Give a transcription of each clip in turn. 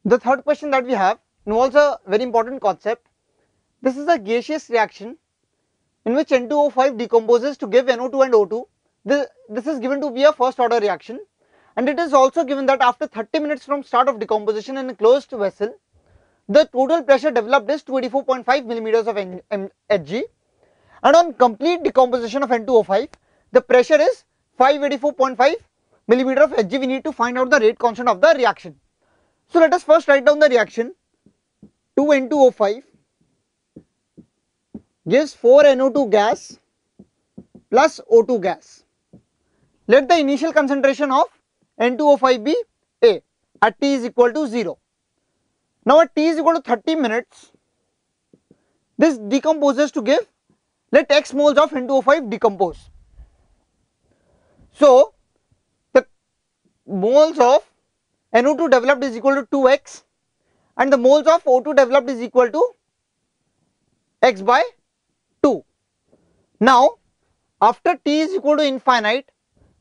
The third question that we have involves a very important concept. This is a gaseous reaction in which N2O5 decomposes to give NO2 and O2. This is given to be a first order reaction, and it is also given that after 30 minutes from start of decomposition in a closed vessel, the total pressure developed is 284.5 millimeters of Hg, and on complete decomposition of N2O5, the pressure is 584.5 millimeter of Hg. We need to find out the rate constant of the reaction. So let us first write down the reaction. 2N2O5 gives 4NO2 gas plus O2 gas. Let the initial concentration of N2O5 be A at T is equal to 0. Now at T is equal to 30 minutes, this decomposes to give, let X moles of N2O5 decompose. So the moles of NO2 developed is equal to 2x and the moles of O2 developed is equal to x by 2. Now after T is equal to infinite,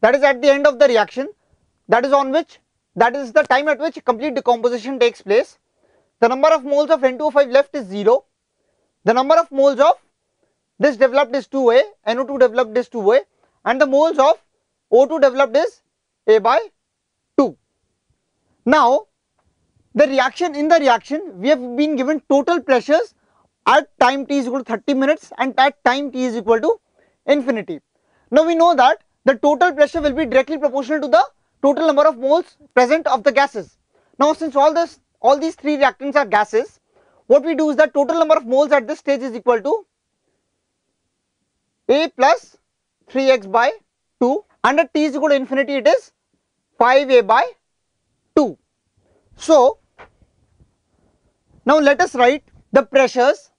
that is at the end of the reaction, that is the time at which complete decomposition takes place, the number of moles of N2O5 left is 0, the number of moles of this developed is 2A, NO2 developed is 2A, and the moles of O2 developed is A by 2. Now in the reaction we have been given total pressures at time T is equal to 30 minutes and at time T is equal to infinity. Now we know that the total pressure will be directly proportional to the total number of moles present of the gases. Now since all these three reactants are gases, what we do is that total number of moles at this stage is equal to A plus 3x by 2, and at T is equal to infinity it is 5A by 2. So now let us write the pressures.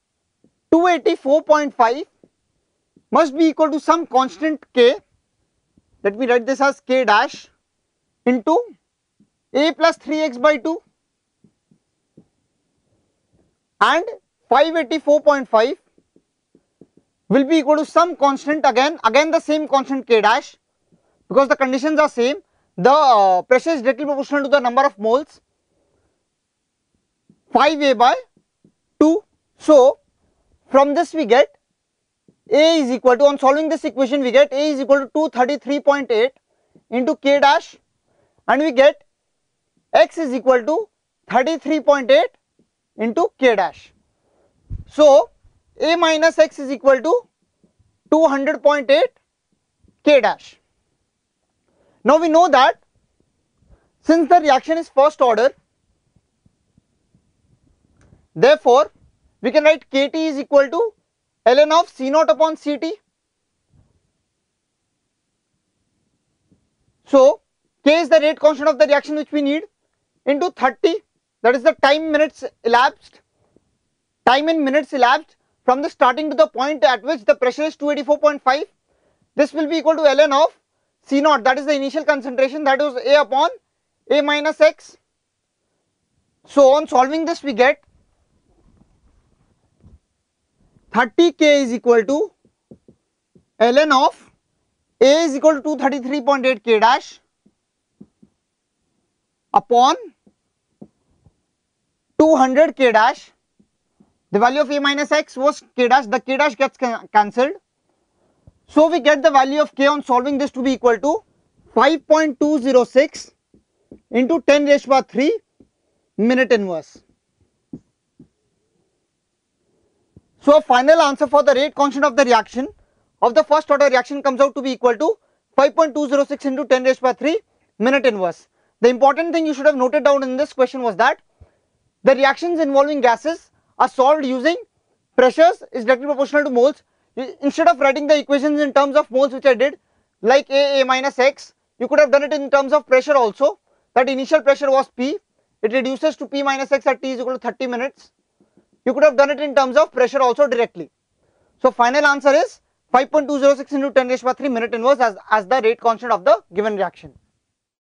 284.5 must be equal to some constant K, let me write this as K dash, into A plus 3x by 2 and 584.5 will be equal to some constant, again the same constant K dash, because the conditions are same. The pressure is directly proportional to the number of moles, 5A by 2. So from this we get A is equal to, on solving this equation we get A is equal to 233.8 into K dash, and we get X is equal to 33.8 into K dash. So A minus X is equal to 200.8 K dash. Now we know that since the reaction is first order, therefore we can write KT is equal to ln of C0 upon CT. So K is the rate constant of the reaction which we need, into 30, that is the time in minutes elapsed from the starting to the point at which the pressure is 284.5. This will be equal to ln of C0, that is the initial concentration, that is A upon A minus X. So on solving this we get 30K is equal to ln of A is equal to 233.8 K dash upon 200 K dash. The value of A minus X was K dash, the K dash gets cancelled. So we get the value of K on solving this to be equal to 5.206 into 10 raised to power 3 minute inverse. So final answer for the rate constant of the reaction of the first order reaction comes out to be equal to 5.206 into 10 raised to power 3 minute inverse. The important thing you should have noted down in this question was that the reactions involving gases are solved using pressures is directly proportional to moles. Instead of writing the equations in terms of moles which I did, like A minus X, you could have done it in terms of pressure also, that initial pressure was P, it reduces to P minus X at T is equal to 30 minutes. You could have done it in terms of pressure also directly. So final answer is 5.206 into 10 raised to power 3 minute inverse as the rate constant of the given reaction.